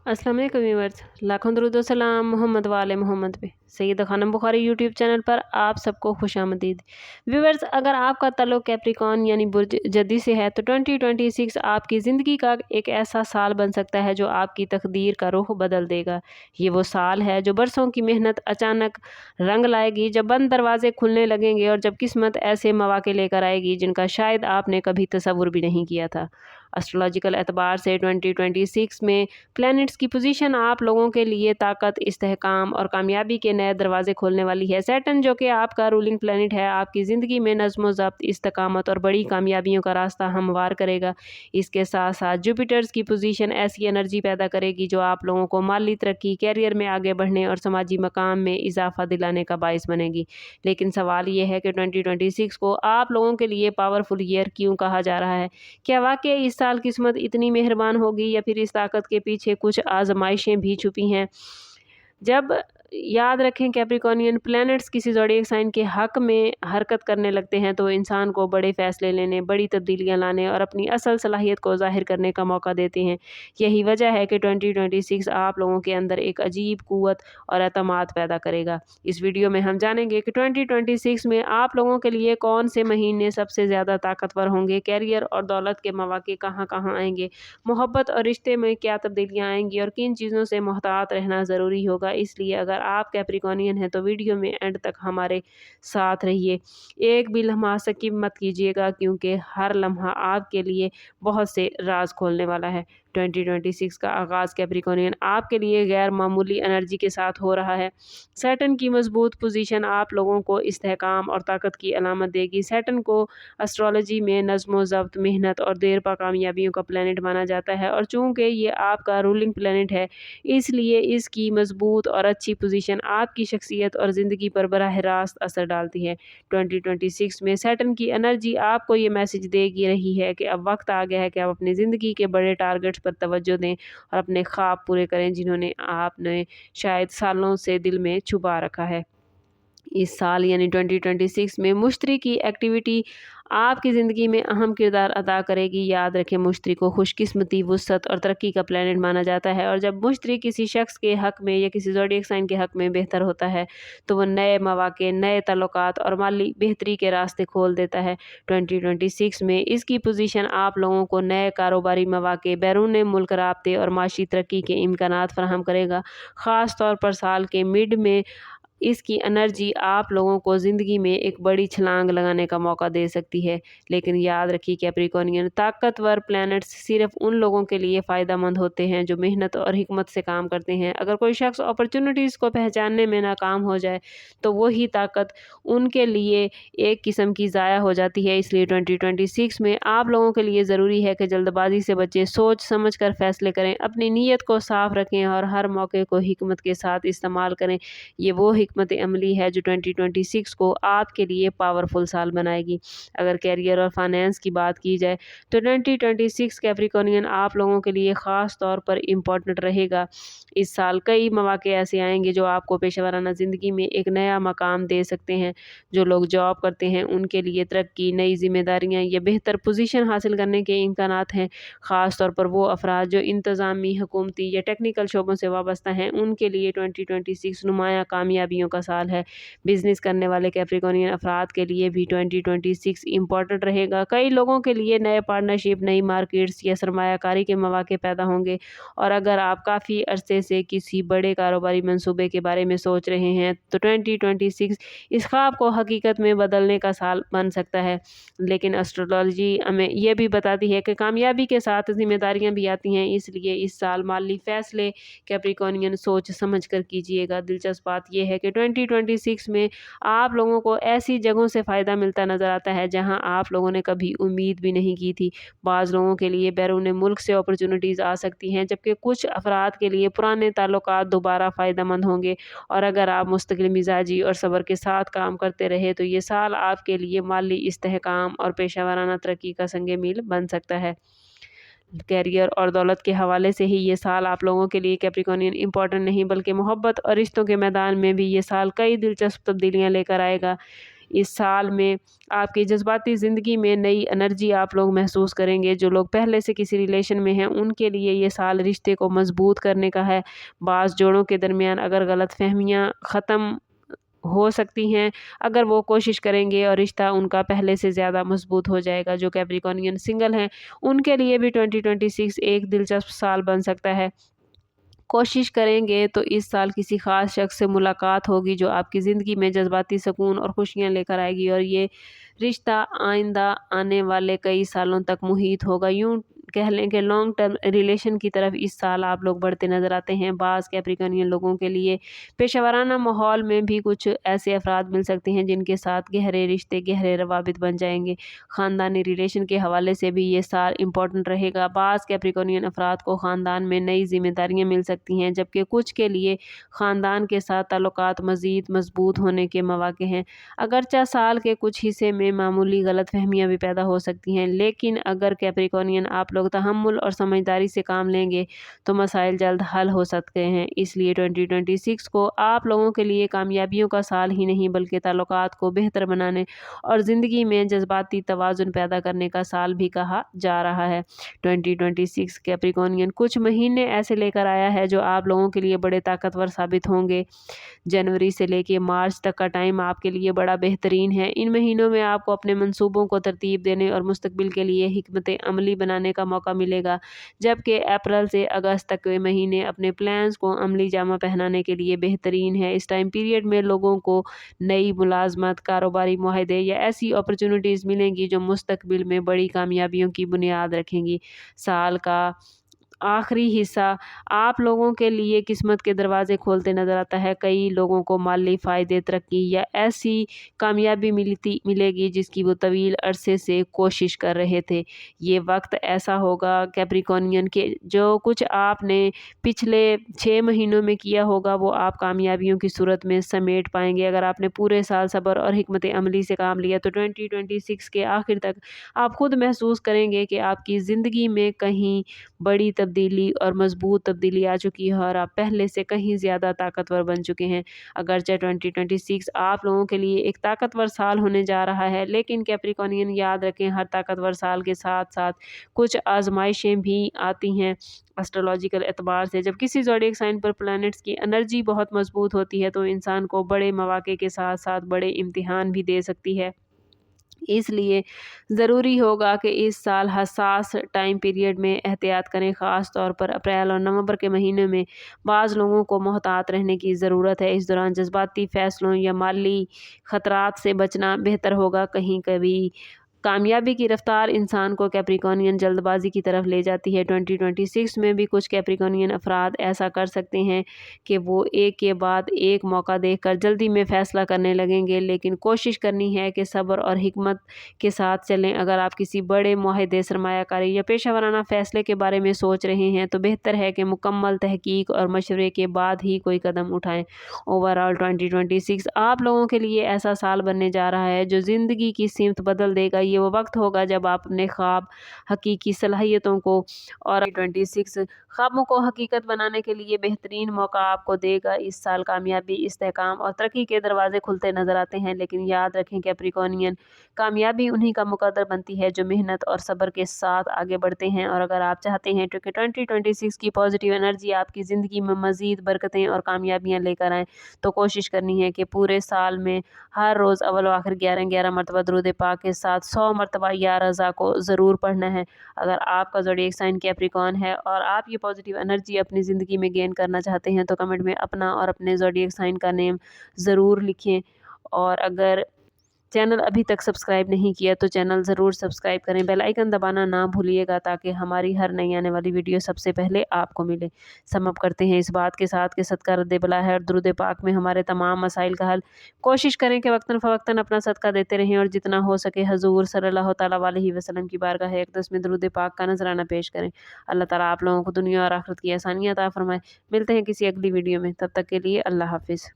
अस्सलाम वालेकुम व्यूअर्स, लाखों दरूद व सलाम मोहम्मद वाले मोहम्मद पे। सैयद खानम बुखारी यूट्यूब चैनल पर आप सबको खुशामदीद। व्यूअर्स, अगर आपका ताल्लुक कैप्रिकॉर्न यानी बुर्ज जद्दी से है तो 2026 आपकी ज़िंदगी का एक ऐसा साल बन सकता है जो आपकी तकदीर का रुख बदल देगा। ये वो साल है जो बरसों की मेहनत अचानक रंग लाएगी, जब बंद दरवाजे खुलने लगेंगे और जब किस्मत ऐसे मौके लेकर आएगी जिनका शायद आपने कभी तसव्वुर भी नहीं किया था। एस्ट्रोलॉजिकल एतबार से 2026 में प्लैनेट्स की पोजीशन आप लोगों के लिए ताकत, इस्तेहकाम और कामयाबी के नए दरवाजे खोलने वाली है। सैटर्न, जो कि आपका रूलिंग प्लैनेट है, आपकी ज़िंदगी में नज़्म ज़ब्त, इस्तेकामत और बड़ी कामयाबियों का रास्ता हमवार करेगा। इसके साथ साथ जुपिटर्स की पोजीशन ऐसी एनर्जी पैदा करेगी जो आप लोगों को माली तरक्की, कैरियर में आगे बढ़ने और समाजी मकाम में इजाफा दिलाने का बाइस बनेगी। लेकिन सवाल ये है कि 2026 को आप लोगों के लिए पावरफुल ईयर क्यों कहा जा रहा है? क्या वाकई इस साल किस्मत इतनी मेहरबान होगी या फिर इस ताकत के पीछे कुछ आजमाइशें भी छुपी हैं? जब याद रखें, कैप्रिकॉर्नियन प्लैनेट्स किसी ज़ोडिएक साइन के हक में हरकत करने लगते हैं तो इंसान को बड़े फैसले लेने, बड़ी तब्दीलियां लाने और अपनी असल सलाहियत को ज़ाहिर करने का मौका देते हैं। यही वजह है कि 2026 आप लोगों के अंदर एक अजीब क़ुव्वत और एतमाद पैदा करेगा। इस वीडियो में हम जानेंगे कि 2026 में आप लोगों के लिए कौन से महीने सबसे ज़्यादा ताकतवर होंगे, कैरियर और दौलत के मौके कहाँ कहाँ आएंगे, मोहब्बत और रिश्ते में क्या तब्दीलियाँ आएंगी और किन चीज़ों से मोहतात रहना ज़रूरी होगा। इसलिए अगर आप कैप्रिकॉर्नियन हैं तो वीडियो में एंड तक हमारे साथ रहिए। एक भी लम्हा स्किप मत कीजिएगा, क्योंकि हर लम्हा आपके लिए बहुत से राज खोलने वाला है। 2026 का आगाज़ कैप्रिकॉर्नियन आपके लिए गैर मामूली एनर्जी के साथ हो रहा है। सैटर्न की मजबूत पोजीशन आप लोगों को इस्तेहकाम और ताकत की अलामत देगी। सैटर्न को एस्ट्रोलॉजी में नज़्म ज़ब्त, मेहनत और देर पा कामयाबियों का प्लैनेट माना जाता है, और चूँकि ये आपका रूलिंग प्लैनेट है, इसलिए इसकी मजबूत और अच्छी पोजीशन आपकी शख्सियत और ज़िंदगी पर बराह रास्त असर डालती है। 2026 में सैटर्न की एनर्जी आपको ये मैसेज देगी रही है कि अब वक्त आ गया है कि आप अपनी ज़िंदगी के बड़े टारगेट्स पर तवज्जो दें और अपने ख्वाब पूरे करें जिन्होंने आपने शायद सालों से दिल में छुपा रखा है। इस साल यानी 2026 में मुश्तरी की एक्टिविटी आपकी ज़िंदगी में अहम किरदार अदा करेगी। याद रखें, मुश्तरी को खुशकिस्मती, वुसअत और तरक्की का प्लैनेट माना जाता है, और जब मुश्तरी किसी शख्स के हक़ में या किसी ज़ोडिएक साइन के हक़ में बेहतर होता है तो वह नए मौके, नए ताल्लुकात और माली बेहतरी के रास्ते खोल देता है। 2026 में इसकी पोजीशन आप लोगों को नए कारोबारी मौके, बैरून मुल्क राब्ते और माशी तरक्की के इम्कानात फराहम करेगा। ख़ास तौर पर साल के मिड में इसकी एनर्जी आप लोगों को ज़िंदगी में एक बड़ी छलांग लगाने का मौका दे सकती है। लेकिन याद रखिए, कैप्रिकॉर्नियन ताकतवर प्लैनेट्स सिर्फ उन लोगों के लिए फ़ायदेमंद होते हैं जो मेहनत और हिकमत से काम करते हैं। अगर कोई शख्स अपॉर्चुनिटीज़ को पहचानने में नाकाम हो जाए तो वही ताकत उनके लिए एक किस्म की ज़ाया हो जाती है। इसलिए 2026 में आप लोगों के लिए ज़रूरी है कि जल्दबाजी से बचें, सोच समझ कर फैसले करें, अपनी नीयत को साफ रखें और हर मौके को हिकमत के साथ इस्तेमाल करें। ये वो हिकमत अमली है जो 2026 को आपके लिए पावरफुल साल बनाएगी। अगर कैरियर और फाइनेंस की बात की जाए तो 2026 कैप्रिकॉर्नियन आप लोगों के लिए ख़ास तौर पर इम्पोर्टेंट रहेगा। इस साल कई मौके ऐसे आएंगे जो आपको पेशेवराना ज़िंदगी में एक नया मकाम दे सकते हैं। जो लोग जॉब करते हैं उनके लिए तरक्की, नई जिम्मेदारियां या बेहतर पोजीशन हासिल करने के इम्कानात हैं। ख़ास तौर पर वो अफराद जो इंतज़ामी, हुकूमती या टेक्निकल शोबों से वाबस्ता हैं, उनके लिए 2026 नुमाया कामयाबियों का साल है। बिजनेस करने वाले कैप्रिकॉर्नियन अफराद के लिए भी 2026 इम्पोर्टेंट रहेगा। कई लोगों के लिए नए पार्टनरशिप, नई मार्केट्स या सरमायाकारी के मौके पैदा होंगे, और अगर आप काफ़ी अरसे से किसी बड़े कारोबारी मंसूबे के बारे में सोच रहे हैं तो 2026 इस ख्वाब को हकीकत में बदलने का साल बन सकता है। लेकिन एस्ट्रोलॉजी हमें यह भी बताती है कि कामयाबी के साथ जिम्मेदारियां भी आती हैं, इसलिए इस साल माली फैसले कैप्रिकॉर्नियन सोच समझ कर कीजिएगा। दिलचस्प बात यह है कि 2026 में आप लोगों को ऐसी जगहों से फ़ायदा मिलता नज़र आता है जहां आप लोगों ने कभी उम्मीद भी नहीं की थी। बाज़ लोगों के लिए बैरून मुल्क से अपॉर्चुनिटीज़ आ सकती हैं, जबकि कुछ अफराद के लिए पुराने ताल्लुकात दोबारा फ़ायदेमंद होंगे। और अगर आप मुस्तकिल मिजाजी और सब्र के साथ काम करते रहे तो ये साल आपके लिए माली इस्तेहकाम और पेशेवराना तरक्की का संगे मील बन सकता है। कैरियर और दौलत के हवाले से ही ये साल आप लोगों के लिए कैप्रिकॉर्नियन इम्पोर्टेंट नहीं, बल्कि मोहब्बत और रिश्तों के मैदान में भी ये साल कई दिलचस्प तब्दीलियां लेकर आएगा। इस साल में आपकी जज्बाती ज़िंदगी में नई एनर्जी आप लोग महसूस करेंगे। जो लोग पहले से किसी रिलेशन में हैं उनके लिए ये साल रिश्ते को मजबूत करने का है। बाज़ जोड़ों के दरमियान अगर गलतफहमियां ख़त्म हो सकती हैं अगर वो कोशिश करेंगे और रिश्ता उनका पहले से ज़्यादा मजबूत हो जाएगा। जो कैप्रिकॉर्नियन सिंगल हैं उनके लिए भी 2026 एक दिलचस्प साल बन सकता है। कोशिश करेंगे तो इस साल किसी ख़ास शख्स से मुलाकात होगी जो आपकी ज़िंदगी में जज्बाती सुकून और खुशियाँ लेकर आएगी और ये रिश्ता आइंदा आने वाले कई सालों तक मुहित होगा। यूँ कह लें कि लॉन्ग टर्म रिलेशन की तरफ इस साल आप लोग बढ़ते नज़र आते हैं। बाज़ कैप्रिकॉर्नियन लोगों के लिए पेशेवराना माहौल में भी कुछ ऐसे अफराद मिल सकते हैं जिनके साथ गहरे रिश्ते, गहरे रवाबित बन जाएंगे। ख़ानदानी रिलेशन के हवाले से भी ये साल इम्पोर्टेंट रहेगा। बाज़ कैप्रिकॉर्नियन अफराद को ख़ानदान में नई जिम्मेदारियाँ मिल सकती हैं जबकि कुछ के लिए ख़ानदान के साथ ताल्लुकात मज़ीद मजबूत होने के मौक़े हैं। अगरचे साल के कुछ हिस्से में मामूली गलतफहमियाँ भी पैदा हो सकती हैं, लेकिन अगर कैप्रिकॉर्नियन आप लोग तहम्मुल और समझदारी से काम लेंगे तो मसाइल जल्द हल हो सकते हैं। इसलिए 2026 को आप लोगों के लिए कामयाबियों का साल ही नहीं बल्कि ताल्लुकात को बेहतर बनाने और ज़िंदगी में जज्बाती तवाज़ुन पैदा करने का साल भी कहा जा रहा है। 2026 कैप्रिकॉर्नियन कुछ महीने ऐसे लेकर आया है जो आप लोगों के लिए बड़े ताकतवर साबित होंगे। जनवरी से लेके मार्च तक का टाइम आपके लिए बड़ा बेहतरीन है। इन महीनों में आपको अपने मंसूबों को तरतीब देने और मुस्तकबिल के लिए हिकमत अमली बनाने का मौका मिलेगा, जबकि अप्रैल से अगस्त तक के महीने अपने प्लान्स को अमली जामा पहनाने के लिए बेहतरीन है। इस टाइम पीरियड में लोगों को नई मुलाजमत, कारोबारी मुआहदे या ऐसी अपॉर्चुनिटीज़ मिलेंगी जो मुस्तकबिल में बड़ी कामयाबियों की बुनियाद रखेंगी। साल का आखिरी हिस्सा आप लोगों के लिए किस्मत के दरवाजे खोलते नज़र आता है। कई लोगों को माली फ़ायदे, तरक्की या ऐसी कामयाबी मिलेगी जिसकी वो तवील अरसे से कोशिश कर रहे थे। ये वक्त ऐसा होगा कैप्रिकॉर्नियन के जो कुछ आपने पिछले 6 महीनों में किया होगा वो आप कामयाबियों की सूरत में समेट पाएंगे। अगर आपने पूरे साल सब्र और हिकमत अमली से काम लिया तो 2026 के आखिर तक आप खुद महसूस करेंगे कि आपकी ज़िंदगी में कहीं बड़ी तब्दीली और मजबूत तब्दीली आ चुकी है और आप पहले से कहीं ज़्यादा ताकतवर बन चुके हैं। अगरचे 2026 आप लोगों के लिए एक ताकतवर साल होने जा रहा है, लेकिन कैप्रिकॉर्नियन याद रखें हर ताकतवर साल के साथ साथ कुछ आजमाइशें भी आती हैं। एस्ट्रोलॉजिकल एतबार से जब किसी ज़ोडिएक साइन पर प्लैनेट्स की एनर्जी बहुत मजबूत होती है तो इंसान को बड़े मौक़े के साथ साथ बड़े इम्तिहान भी दे सकती है। इसलिए ज़रूरी होगा कि इस साल हसास टाइम पीरियड में एहतियात करें। ख़ास तौर पर अप्रैल और नवंबर के महीने में बाज़ लोगों को मोहतात रहने की ज़रूरत है। इस दौरान जज्बाती फ़ैसलों या माली ख़तरात से बचना बेहतर होगा। कहीं कभी कामयाबी की रफ्तार इंसान को कैप्रिकॉर्नियन जल्दबाजी की तरफ ले जाती है। 2026 में भी कुछ कैप्रिकॉर्नियन अफराद ऐसा कर सकते हैं कि वो एक के बाद एक मौका देखकर जल्दी में फ़ैसला करने लगेंगे, लेकिन कोशिश करनी है कि सब्र और हिकमत के साथ चलें। अगर आप किसी बड़े मुआहदे, सरमायाकारी या पेशा वराना फ़ैसले के बारे में सोच रहे हैं तो बेहतर है कि मुकम्मल तहकीक और मशवरे के बाद ही कोई कदम उठाएं। ओवरऑल 2026 आप लोगों के लिए ऐसा साल बनने जा रहा है जो ज़िंदगी की सिमत बदल देगा। ये वो वक्त होगा जब आप अपने ख्वाब, हकीकी सलाहियतों को और 26 ख्वाबों को हकीकत बनाने के लिए बेहतरीन मौका आपको देगा। इस साल कामयाबी, इस्तेहकाम और तरक्की के दरवाजे खुलते नज़र आते हैं, लेकिन याद रखें कैप्रिकॉर्नियन कामयाबी उन्हीं का मुकद्दर बनती है जो मेहनत और सब्र के साथ आगे बढ़ते हैं। और अगर आप चाहते हैं कि 2026 की पॉजिटिव एनर्जी आपकी ज़िंदगी में मज़ीद बरकतें और कामयाबियाँ लेकर आएँ तो कोशिश करनी है कि पूरे साल में हर रोज़ अव्वल व आखिर 11-11 मरतबा दुरूद पाक के साथ 100 मरतबा या रज़ा को ज़रूर पढ़ना है। अगर आपका ज़ोडिएक साइन कैप्रिकॉर्न है और आप ये पॉजिटिव एनर्जी अपनी ज़िंदगी में गेन करना चाहते हैं तो कमेंट में अपना और अपने ज़ोडिएक साइन का नेम ज़रूर लिखें। और अगर चैनल अभी तक सब्सक्राइब नहीं किया तो चैनल ज़रूर सब्सक्राइब करें। बेल आइकन दबाना ना भूलिएगा ताकि हमारी हर नई आने वाली वीडियो सबसे पहले आपको मिले। सम अप करते हैं इस बात के साथ कि सदका रद्द बला है और दुरूद पाक में हमारे तमाम मसाइल का हल। कोशिश करें कि वक्तन फ़वक्तन अपना सदका देते रहें और जितना हो सके हजूर सल्लल्लाहु तआला अलैहि वसल्लम की बारगाह अक़दस में दुरूद पाक का नजराना पेश करें। अल्लाह ताला आप लोगों को दुनिया और आखिरत की आसानियाँ अता फरमाए। मिलते हैं किसी अगली वीडियो में, तब तक के लिए अल्लाह हाफ़िज़।